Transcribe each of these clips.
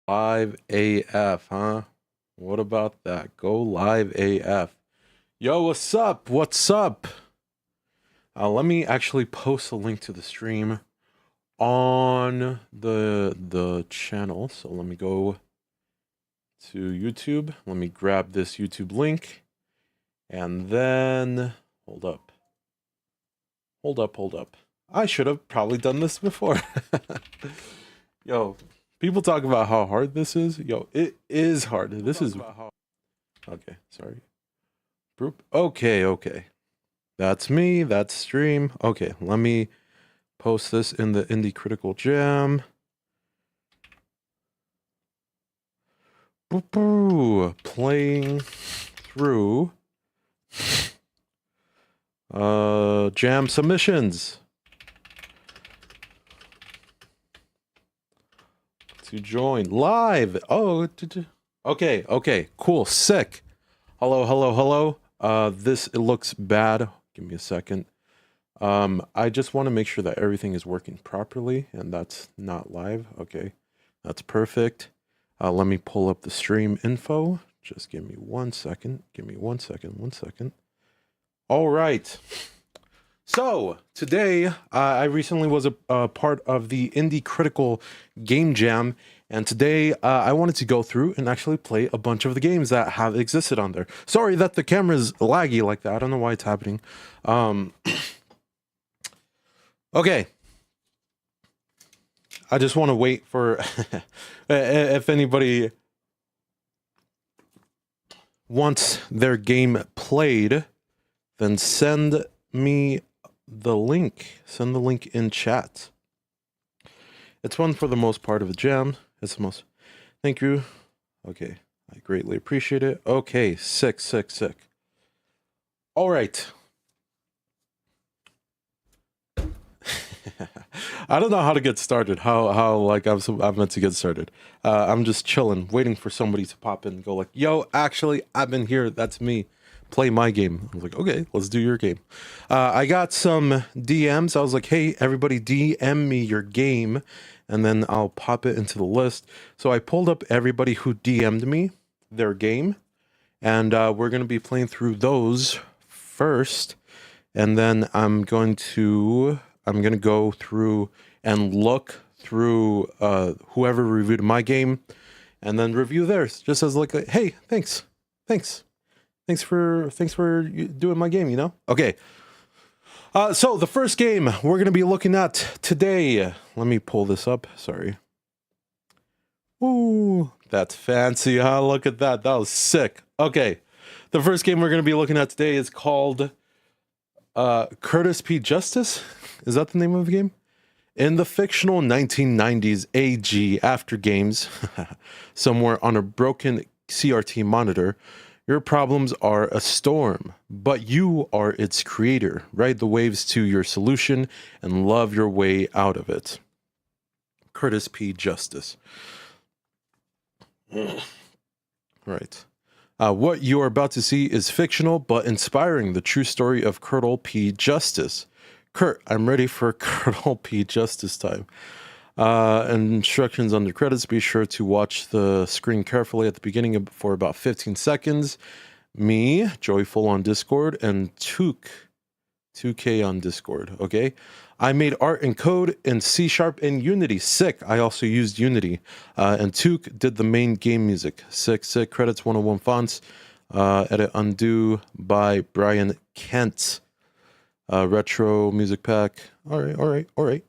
Live AF, huh? What about that? Go live AF. Yo, what's up? What's up? Let me actually post a link to the stream on the channel. So let me go to YouTube. Let me grab this YouTube link. And then hold up. Hold up. I should have probably done this before. Yo, people talk about how hard this is. Yo, it is hard. This is okay, sorry. Okay. That's me, that's stream. Okay, let me post this in the Indie Critical Jam. Playing through jam submissions. To join live. Oh, okay, cool, sick. Hello. It looks bad. Give me a second. I just want to make sure that everything is working properly, and that's not live. Okay, that's perfect. Let me pull up the stream info. Just give me 1 second. One second. All right. So today, I recently was a part of the Indie Critical Game Jam, and today I wanted to go through and actually play a bunch of the games that have existed on there. Sorry that the camera's laggy like that. I don't know why it's happening. Okay. I just want to wait for if anybody wants their game played, then send me the link. Send the link in chat. It's fun for the most part of the jam. It's the most. Thank you. Okay, I greatly appreciate it. Okay, sick. All right. I don't know how to get started. How like I'm meant to get started. I'm just chilling, waiting for somebody to pop in and go like, "Yo, actually, I've been here. That's me. Play my game." I was like, "Okay, let's do your game." I got some DMs. I was like, "Hey, everybody, DM me your game, and then I'll pop it into the list." So I pulled up everybody who DM'd me their game, and we're gonna be playing through those first, and then I'm gonna go through and look through whoever reviewed my game, and then review theirs, just as like, hey, thanks for doing my game, you know? Okay. So the first game we're gonna be looking at today. Let me pull this up. Sorry. Ooh, that's fancy, huh? Look at that. That was sick. Okay. The first game we're gonna be looking at today is called Curtis P. Justice. Is that the name of the game? In the fictional 1990s AG After Games, somewhere on a broken CRT monitor, your problems are a storm, but you are its creator. Ride the waves to your solution and love your way out of it. Curtis P. Justice. Right. What you are about to see is fictional, but inspiring, the true story of Colonel P. Justice. Kurt, I'm ready for Colonel P. Justice time. Instructions under credits. Be sure to watch the screen carefully at the beginning for about 15 seconds. Me, Joyful on Discord, and Took, 2K on Discord, okay? I made art and code in C# and Unity. Sick. I also used Unity. And Took did the main game music. Sick. Credits 101 fonts. Edit undo by Brian Kent. Retro music pack. All right.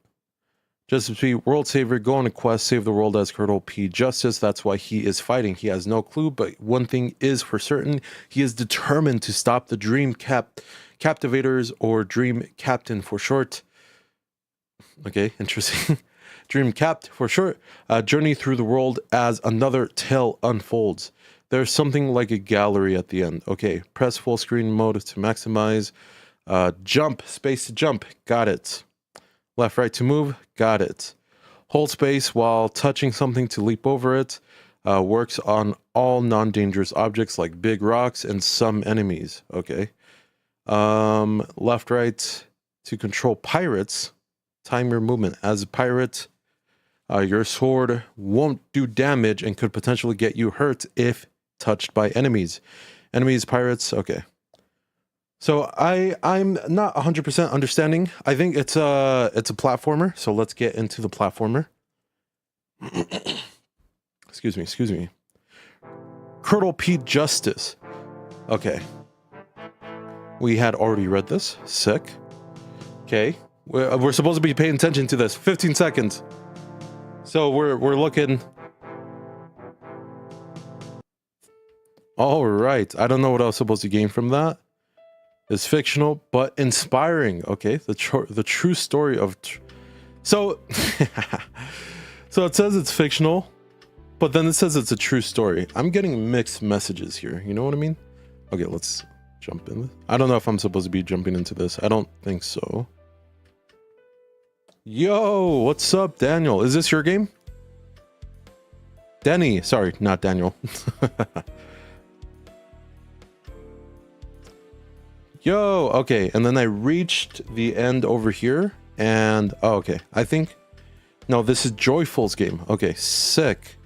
Justice P, world saver, go on a quest, save the world as Colonel P. Justice. That's why he is fighting. He has no clue, but one thing is for certain. He is determined to stop the Dream Captivators, or Dream Captain for short. Okay, interesting. Dream Capt for short. Journey through the world as another tale unfolds. There's something like a gallery at the end. Okay, press full screen mode to maximize. Jump, space to jump. Got it. Left, right to move. Got it. Hold space while touching something to leap over it. Works on all non-dangerous objects like big rocks and some enemies. Okay. Left, right to control pirates. Time your movement. As a pirate, Your sword won't do damage and could potentially get you hurt if touched by enemies. Enemies, pirates, okay. So I'm not 100% understanding. I think it's a platformer. So let's get into the platformer. Excuse me. Colonel Pete Justice. Okay. We had already read this. Sick. Okay. We're supposed to be paying attention to this. 15 seconds. So we're looking. All right. I don't know what I was supposed to gain from that. It's fictional but inspiring. Okay. The true story of. So so it says it's fictional, but then it says it's a true story. I'm getting mixed messages here. You know what I mean? Okay, let's jump in. I don't know if I'm supposed to be jumping into this. I don't think so. Yo, what's up, Daniel? Is this your game? Denny. Sorry, not Daniel. Yo, okay. And then I reached the end over here. And, oh, okay. I think... No, this is Joyful's game. Okay, sick.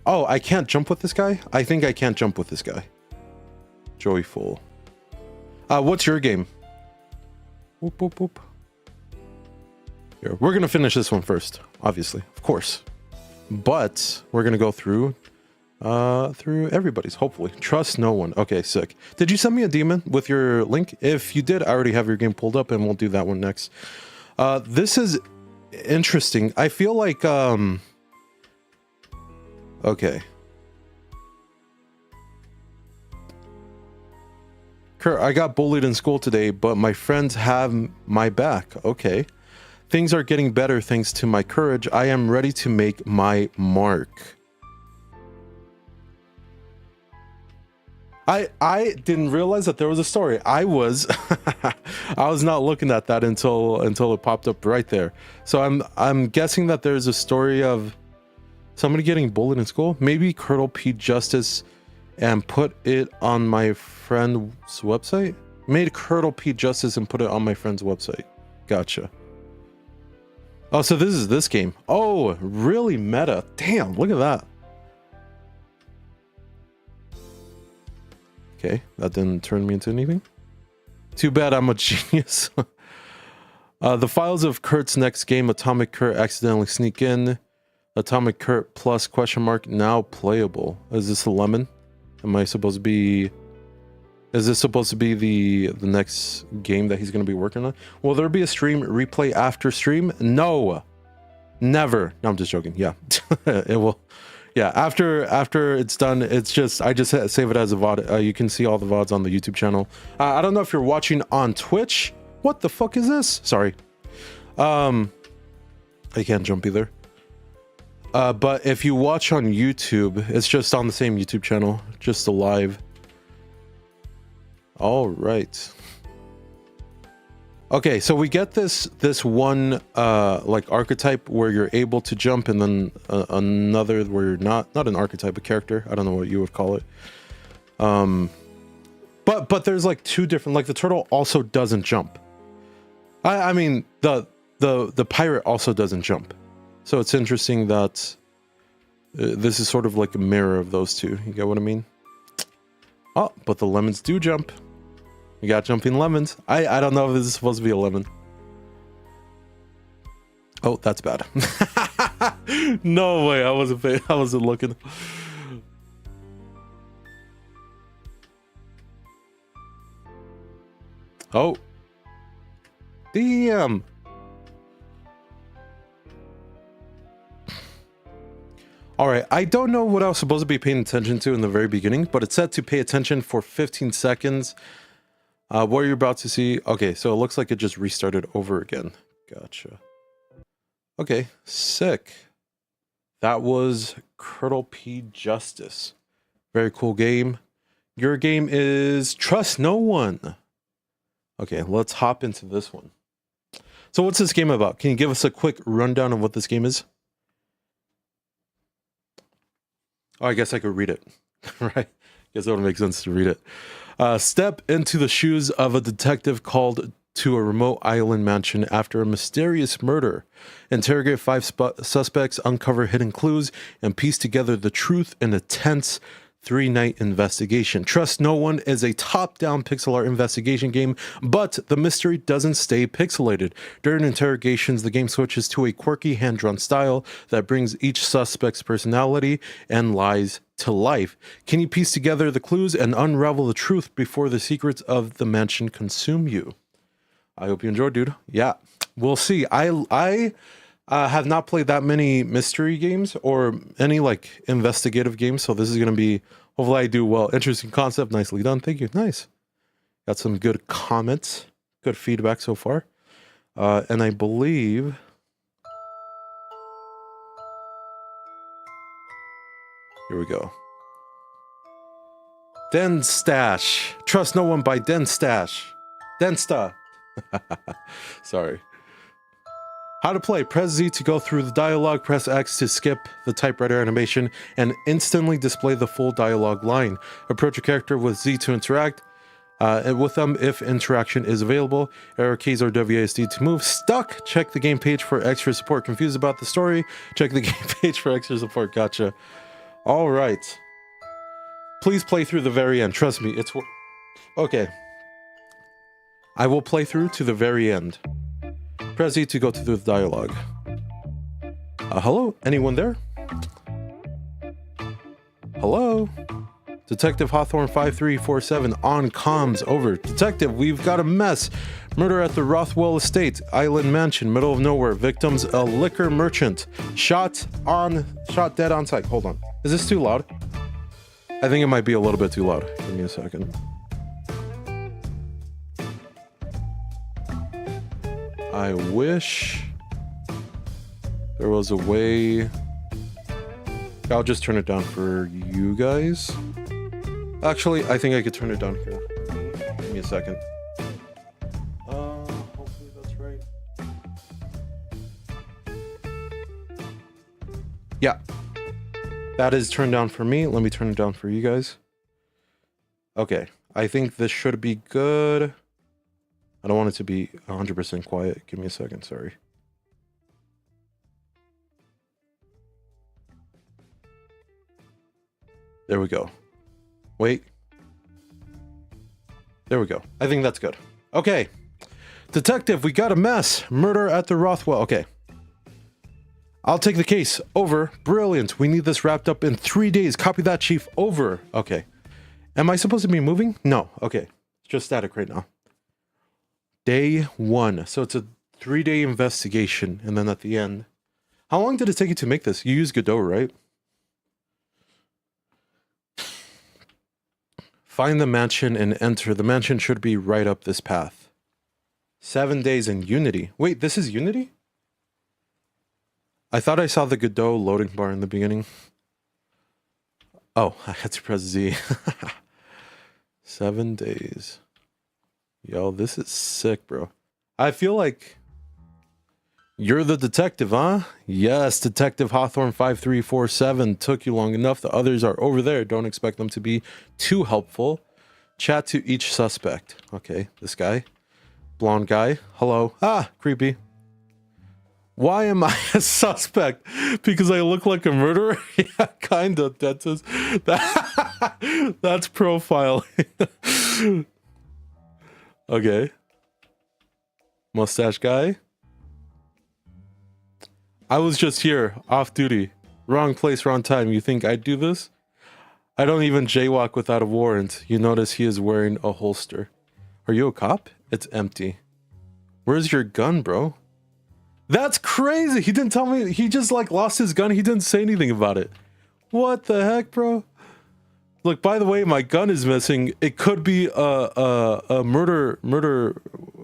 Oh, I can't jump with this guy? I think I can't jump with this guy. Joyful. What's your game? Whoop, whoop, whoop. Here, we're gonna finish this one first, obviously, of course. But we're gonna go through everybody's, hopefully. Trust no one. Okay, sick. Did you send me a demon with your link? If you did, I already have your game pulled up and we'll do that one next. This is interesting. I feel like, okay. Kurt, I got bullied in school today, but my friends have my back. Okay. Things are getting better thanks to my courage. I am ready to make my mark. I didn't realize that there was a story. I was I was not looking at that until it popped up right there. So I'm guessing that there's a story of somebody getting bullied in school. Maybe Colonel Pete Justice and put it on my friend's website. Made Colonel Pete Justice and put it on my friend's website. Gotcha. Oh, so this is this game. Oh, really meta. Damn, look at that. Okay, that didn't turn me into anything. Too bad I'm a genius. The files of Kurt's next game, Atomic Kurt, accidentally sneak in. Atomic Kurt plus question mark now playable. Is this a lemon? Am I supposed to be... Is this supposed to be the next game that he's going to be working on? Will there be a stream replay after stream? No. Never. No, I'm just joking. Yeah. It will... Yeah, after it's done, it's just I just save it as a VOD. You can see all the VODs on the YouTube channel. I don't know if you're watching on Twitch. What the fuck is this? Sorry. I can't jump either. But if you watch on YouTube, it's just on the same YouTube channel, just a live. All right. Okay, so we get this one like archetype where you're able to jump, and then another where you're not an archetype, a character. I don't know what you would call it. But there's like two different, like the turtle also doesn't jump. I mean the pirate also doesn't jump. So it's interesting that this is sort of like a mirror of those two. You get what I mean? Oh, but the lemons do jump. You got jumping lemons. I don't know if this is supposed to be a lemon. Oh, that's bad. No way. I wasn't looking. Oh. Damn. All right. I don't know what I was supposed to be paying attention to in the very beginning, but it said to pay attention for 15 seconds. What are you about to see? Okay, so it looks like it just restarted over again. Gotcha. Okay, sick. That was Colonel Pete Justice. Very cool game. Your game is Trust No One. Okay, let's hop into this one. So what's this game about? Can you give us a quick rundown of what this game is? Oh, I guess I could read it. Right? Guess it would make sense to read it. Step into the shoes of a detective called to a remote island mansion after a mysterious murder. Interrogate 5 suspects, uncover hidden clues, and piece together the truth in a tense 3-night investigation. Trust No One is a top-down pixel art investigation game, but the mystery doesn't stay pixelated. During interrogations, the game switches to a quirky hand-drawn style that brings each suspect's personality and lies to life. Can you piece together the clues and unravel the truth before the secrets of the mansion consume you? I hope you enjoyed, dude. Yeah, we'll see. I have not played that many mystery games or any like investigative games, so this is going to be, hopefully I do well. Interesting concept, nicely done. Thank you. Nice. Got some good comments, good feedback so far. And I believe... Here we go. Denstash. Trust No One by Denstash. Densta. Sorry. How to play. Press Z to go through the dialogue, press X to skip the typewriter animation, and instantly display the full dialogue line. Approach a character with Z to interact with them if interaction is available. Arrow keys or WASD to move. Stuck! Check the game page for extra support. Confused about the story? Check the game page for extra support. Gotcha. Alright. Please play through the very end. Trust me, it's... Okay. I will play through to the very end. Press Z to go through the dialogue. Hello? Anyone there? Hello? Detective Hawthorne 5347 on comms. Over. Detective, we've got a mess. Murder at the Rothwell Estate, Island Mansion, middle of nowhere. Victims, a liquor merchant. Shot dead on site. Hold on. Is this too loud? I think it might be a little bit too loud. Give me a second. I wish there was a way. I'll just turn it down for you guys. Actually, I think I could turn it down here. Give me a second. Hopefully that's right. Yeah. That is turned down for me. Let me turn it down for you guys. Okay. I think this should be good. I don't want it to be 100% quiet. Give me a second, sorry. There we go. Wait. There we go. I think that's good. Okay. Detective, we got a mess. Murder at the Rothwell. Okay. I'll take the case. Over. Brilliant. We need this wrapped up in 3 days. Copy that, Chief. Over. Okay. Am I supposed to be moving? No. Okay. It's just static right now. Day 1. So it's a 3-day investigation. And then at the end. How long did it take you to make this? You use Godot, right? Find the mansion and enter. The mansion should be right up this path. 7 days in Unity. Wait, this is Unity? I thought I saw the Godot loading bar in the beginning. Oh, I had to press Z. 7 days. Yo, this is sick, bro. I feel like you're the detective, huh? Yes, Detective Hawthorne 5347. Took you long enough. The others are over there. Don't expect them to be too helpful. Chat to each suspect. Okay, this guy. Blonde guy. Hello. Ah, creepy. Why am I a suspect? Because I look like a murderer? Yeah, kinda, dentist. That's profiling. Okay. Mustache guy. I was just here, off duty. Wrong place, wrong time. You think I'd do this? I don't even jaywalk without a warrant. You notice he is wearing a holster. Are you a cop? It's empty. Where's your gun, bro? That's crazy! He didn't tell me. He just like lost his gun. He didn't say anything about it. What the heck, bro? Look, by the way, my gun is missing. It could be a murder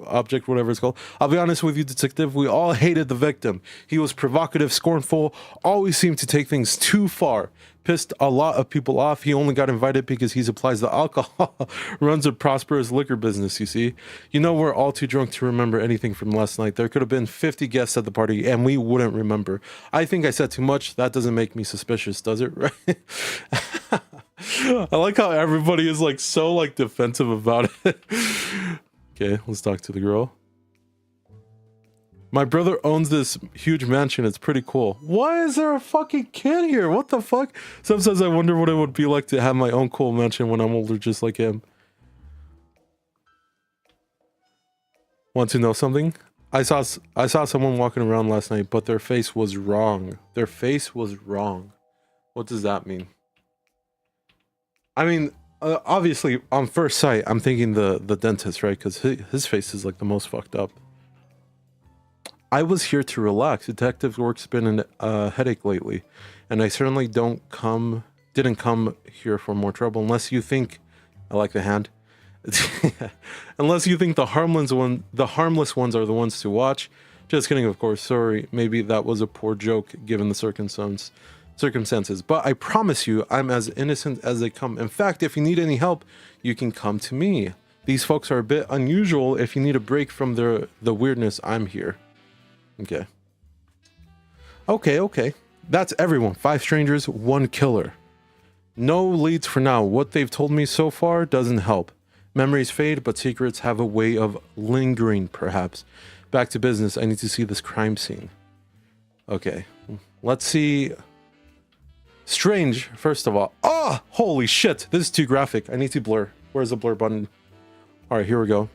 object, whatever it's called. I'll be honest with you, detective. We all hated the victim. He was provocative, scornful, always seemed to take things too far. Pissed a lot of people off. He only got invited because he supplies the alcohol. Runs a prosperous liquor business, you see. You know, we're all too drunk to remember anything from last night. There could have been 50 guests at the party and we wouldn't remember. I think I said too much. That doesn't make me suspicious, does it? Right? I like how everybody is like so like defensive about it. Okay, let's talk to the girl. My brother owns this huge mansion. It's pretty cool. Why is there a fucking kid here? What the fuck? Sometimes I wonder what it would be like to have my own cool mansion when I'm older, just like him. Want to know something? I saw someone walking around last night, but their face was wrong. Their face was wrong. What does that mean? I mean, obviously, on first sight, I'm thinking the dentist, right? Because his face is like the most fucked up. I was here to relax. Detective work's been a headache lately, and I certainly didn't come here for more trouble. Unless you think, I like the hand. Unless you think the harmless ones are the ones to watch. Just kidding, of course. Sorry, maybe that was a poor joke given the circumstances. But I promise you, I'm as innocent as they come. In fact, if you need any help, you can come to me. These folks are a bit unusual. If you need a break from the weirdness, I'm here. Okay. That's everyone. 5 strangers, 1 killer. No leads for now. What they've told me so far doesn't help. Memories fade, but secrets have a way of lingering, perhaps. Back to business. I need to see this crime scene. Okay. Let's see. Strange, first of all. Oh, holy shit. This is too graphic. I need to blur. Where's the blur button? All right, here we go.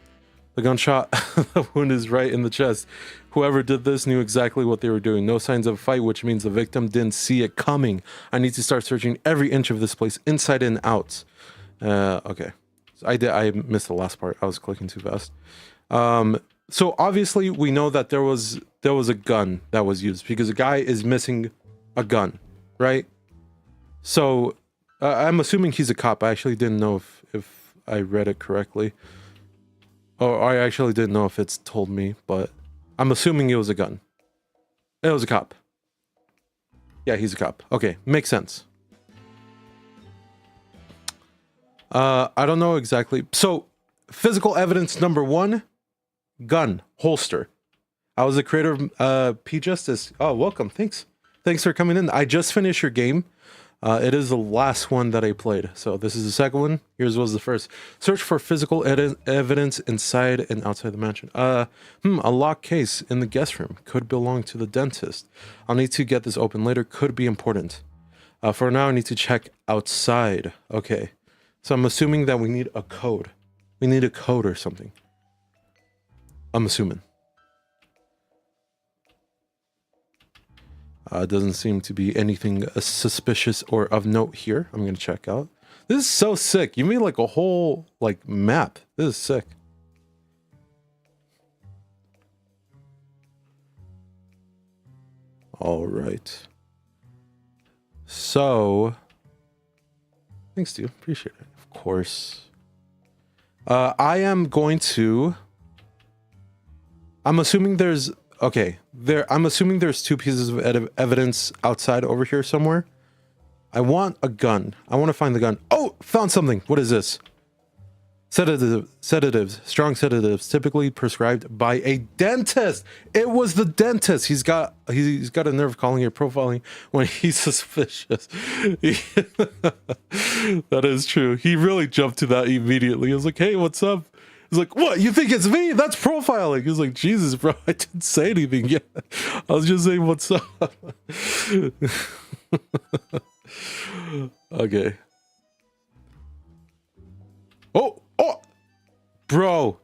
The gunshot, the wound is right in the chest. Whoever did this knew exactly what they were doing. No signs of a fight, which means the victim didn't see it coming. I need to start searching every inch of this place, inside and out. Okay. So I missed the last part. I was clicking too fast. So obviously we know that there was a gun that was used because a guy is missing a gun, right? So I'm assuming he's a cop. I actually didn't know if I read it correctly. Or I actually didn't know if it's told me, but I'm assuming it was a gun. It was a cop. Yeah, he's a cop. Okay, makes sense. I don't know exactly. So, physical evidence number 1, gun, holster. I was the creator of P Justice. Oh, welcome. Thanks for coming in. I just finished your game. It is the last one that I played. So this is the second one. Yours was the first. Search for physical evidence inside and outside the mansion. A locked case in the guest room. Could belong to the dentist. I'll need to get this open later. Could be important. For now, I need to check outside. Okay. So I'm assuming that we need a code. We need a code or something. I'm assuming. Doesn't seem to be anything suspicious or of note here. I'm going to check out. This is so sick. You made like a whole like map. This is sick. All right. So, thanks, dude. Appreciate it. Of course. I am going to... I'm assuming there's... Okay, I'm assuming there's 2 pieces of evidence outside over here somewhere. I want a gun. I want to find the gun. Oh, found something. What is this? Sedatives, strong sedatives, typically prescribed by a dentist. It was the dentist. He's got a nerve calling it profiling when he's suspicious. That is true. He really jumped to that immediately. He was like, "Hey, what's up?" He's like, "What? You think it's me? That's profiling." He's like, "Jesus, bro, I didn't say anything yet. I was just saying what's up." Okay. Oh, bro.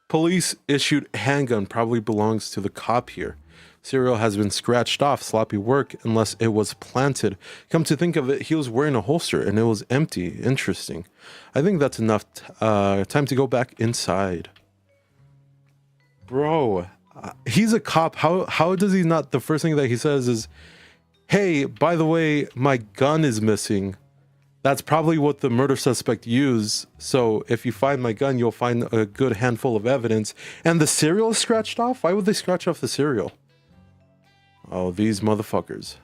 Police issued handgun, probably belongs to the cop here. Serial has been scratched off. Sloppy work unless it was planted. Come to think of it, he was wearing a holster and it was empty. Interesting. I think that's enough time to go back inside. Bro, he's a cop. How does he not? The first thing that he says is, "Hey, by the way, my gun is missing." That's probably what the murder suspect used. So if you find my gun, you'll find a good handful of evidence. And the serial is scratched off? Why would they scratch off the serial? Oh, these motherfuckers.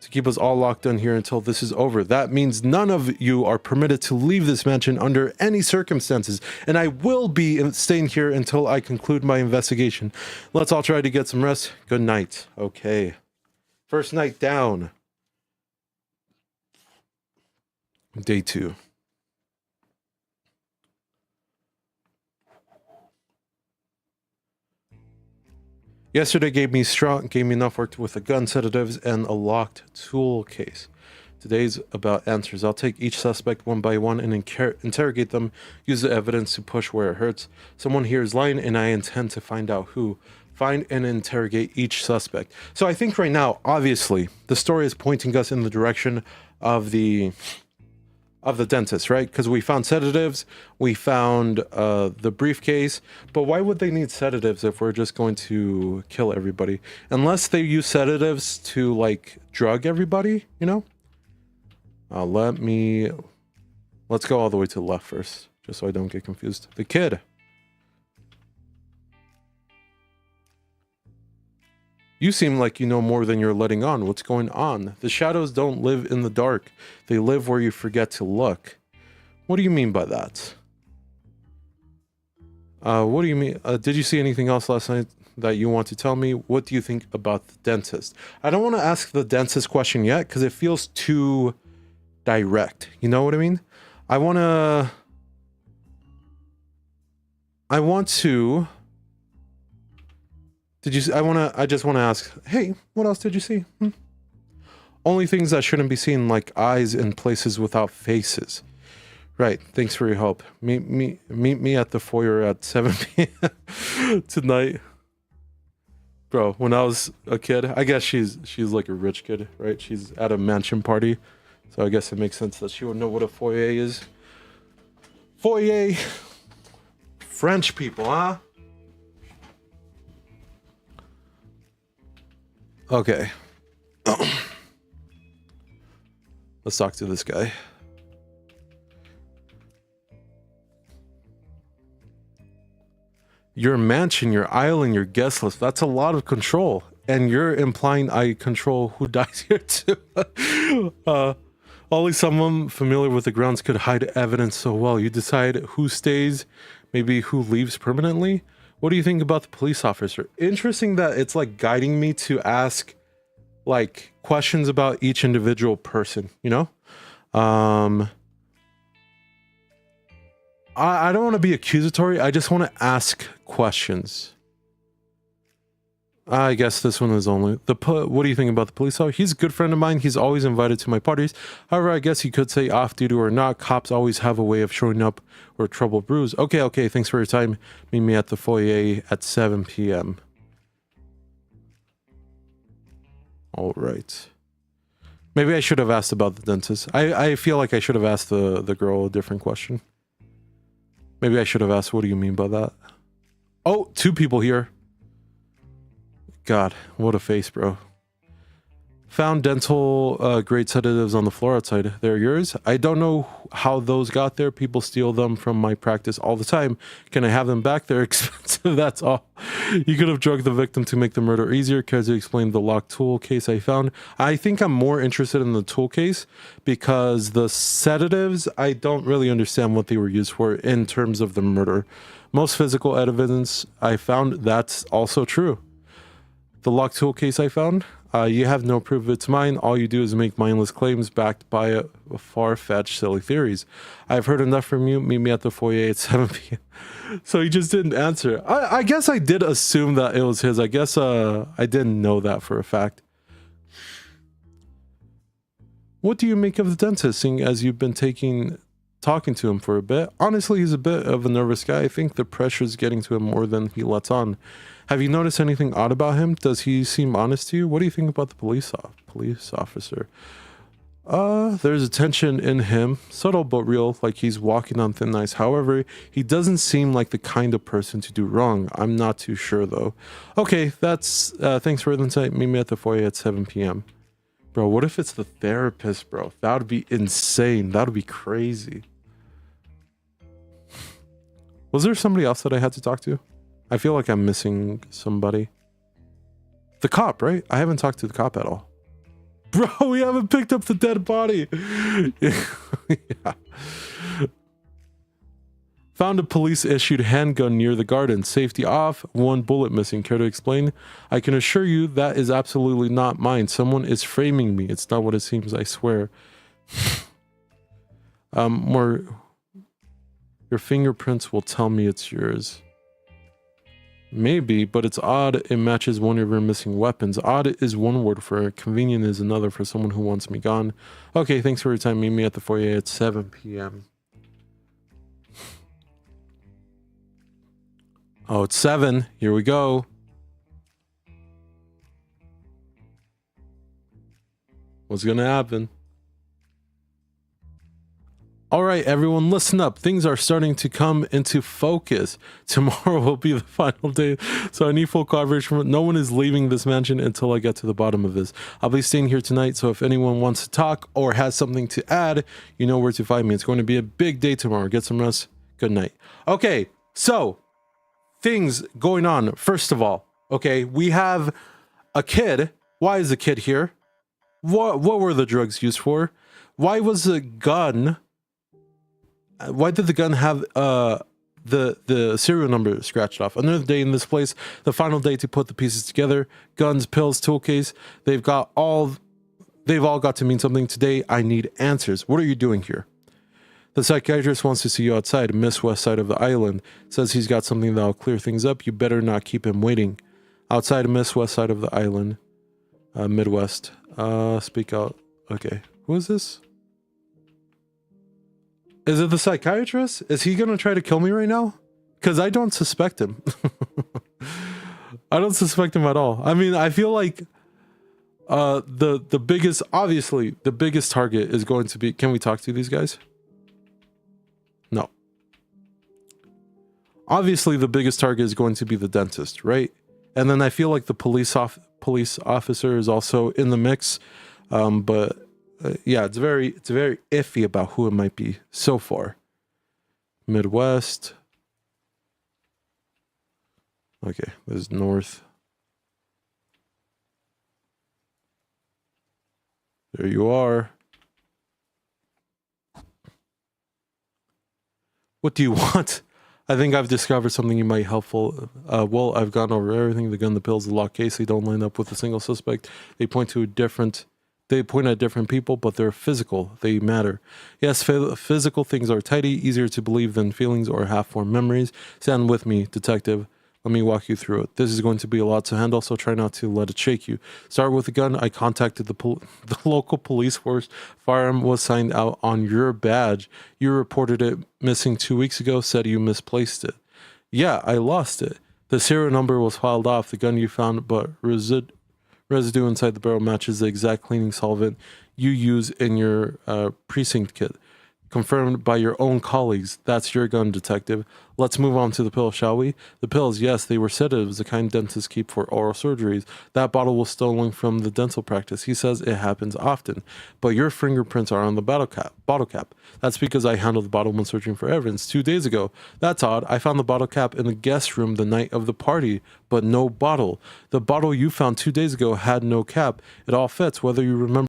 To keep us all locked in here until this is over. That means none of you are permitted to leave this mansion under any circumstances. And I will be staying here until I conclude my investigation. Let's all try to get some rest. Good night. Okay. First night down. Day 2. Yesterday gave me enough work with a gun, sedatives, and a locked tool case. Today's about answers. I'll take each suspect one by one and interrogate them, use the evidence to push where it hurts. Someone here is lying, and I intend to find out who. Find and interrogate each suspect. So I think right now, obviously, the story is pointing us in the direction of the dentist, right? Because we found sedatives, we found the briefcase, but why would they need sedatives if we're just going to kill everybody? Unless they use sedatives to, like, drug everybody, you know? Let's go all the way to the left first, just so I don't get confused. The kid. You seem like you know more than you're letting on. What's going on? The shadows don't live in the dark. They live where you forget to look. What do you mean by that? What do you mean? Did you see anything else last night that you want to tell me? What do you think about the dentist? I don't want to ask the dentist question yet because it feels too direct. You know what I mean? I just want to ask, hey, what else did you see? Only things that shouldn't be seen, like eyes in places without faces. Right, thanks for your help. Meet me at the foyer at 7 p.m. tonight. Bro, when I was a kid, I guess she's like a rich kid, right? She's at a mansion party. So I guess it makes sense that she would know what a foyer is. Foyer. French people, huh? Okay. Let's talk to this guy. Your mansion, your island, your guest list, that's a lot of control. And you're implying I control who dies here too. Only someone familiar with the grounds could hide evidence so well. You decide who stays, maybe who leaves permanently. What do you think about the police officer? Interesting that it's like guiding me to ask like questions about each individual person, you know? I don't want to be accusatory. I just want to ask questions. I guess this one is only what do you think about the police officer? He's a good friend of mine. He's always invited to my parties. However, I guess you could say off duty or not, cops always have a way of showing up where trouble brews. Okay. Thanks for your time. Meet me at the foyer at 7 p.m. All right. Maybe I should have asked about the dentist. I feel like I should have asked the girl a different question. Maybe I should have asked, what do you mean by that? Oh, 2 people here. God, what a face, bro. Found dental grade sedatives on the floor outside. They're yours? I don't know how those got there. People steal them from my practice all the time. Can I have them back? They're expensive, that's all. You could have drugged the victim to make the murder easier. Care to explain the locked tool case I found? I think I'm more interested in the tool case because the sedatives, I don't really understand what they were used for in terms of the murder. Most physical evidence I found, that's also true. The locked tool case I found, you have no proof it's mine. All you do is make mindless claims backed by a far-fetched, silly theories. I've heard enough from you. Meet me at the foyer at 7 p.m. So he just didn't answer. I guess I did assume that it was his. I guess I didn't know that for a fact. What do you make of the dentist, seeing as you've been talking to him for a bit? Honestly, he's a bit of a nervous guy. I think the pressure's getting to him more than he lets on. Have you noticed anything odd about him? Does he seem honest to you? What do you think about the police officer? There's a tension in him, subtle but real, like he's walking on thin ice. However, he doesn't seem like the kind of person to do wrong. I'm not too sure though. Okay, that's thanks for the insight. Meet me at the foyer at 7 p.m. Bro, what if it's the therapist, bro? That would be insane. That would be crazy. Was there somebody else that I had to talk to? I feel like I'm missing somebody. The cop, right? I haven't talked to the cop at all. Bro, we haven't picked up the dead body. Yeah. Found a police-issued handgun near the garden. Safety off, 1 bullet missing. Care to explain? I can assure you that is absolutely not mine. Someone is framing me. It's not what it seems, I swear. Your fingerprints will tell me it's yours. Maybe, but it's odd. It matches one of your missing weapons. Odd is one word for it. Convenient is another for someone who wants me gone. Okay, thanks for your time. Meet me at the foyer at 7 p.m. Oh, it's 7. Here we go. What's gonna happen? All right, everyone, listen up. Things are starting to come into focus. Tomorrow will be the final day, so I need full coverage from it. No one is leaving this mansion until I get to the bottom of this. I'll be staying here tonight, so if anyone wants to talk or has something to add, you know where to find me. It's going to be a big day tomorrow. Get some rest. Good night. Okay, so things going on. First of all, okay, we have a kid. Why is the kid here? What were the drugs used for? Why was the gun... Why did the gun have the serial number scratched off? Another day in this place, the final day to put the pieces together. Guns, pills, tool case. They've all got to mean something today. I need answers. What are you doing here? The psychiatrist wants to see you outside, Miss West side of the island. Says he's got something that'll clear things up. You better not keep him waiting. Outside Miss West side of the island. Midwest. Speak out. Okay. Who is this? Is it the psychiatrist? Is he gonna try to kill me right now? Because I don't suspect him. I don't suspect him at all. I mean, I feel like the biggest, obviously, the biggest target is going to be... Can we talk to these guys? No. Obviously, the biggest target is going to be the dentist, right? And then I feel like the police officer is also in the mix, but... yeah, it's very iffy about who it might be so far. Midwest. Okay, there's north. There you are. What do you want? I think I've discovered something you might helpful. Well, I've gone over everything. The gun, the pills, the lock case. They don't line up with a single suspect. They point at different people, but they're physical. They matter. Yes, physical things are tidy, easier to believe than feelings or half-formed memories. Stand with me, detective. Let me walk you through it. This is going to be a lot to handle, so try not to let it shake you. Start with the gun. I contacted the local police force. Firearm was signed out on your badge. You reported it missing 2 weeks ago, said you misplaced it. Yeah, I lost it. The serial number was filed off. The gun you found, but residue inside the barrel matches the exact cleaning solvent you use in your precinct kit. Confirmed by your own colleagues. That's your gun, detective. Let's move on to the pill, shall we? The pills, yes, they were sedatives, the kind dentists keep for oral surgeries. That bottle was stolen from the dental practice. He says it happens often. But your fingerprints are on the bottle cap. That's because I handled the bottle when searching for evidence 2 days ago. That's odd. I found the bottle cap in the guest room the night of the party, but no bottle. The bottle you found 2 days ago had no cap. It all fits, whether you remember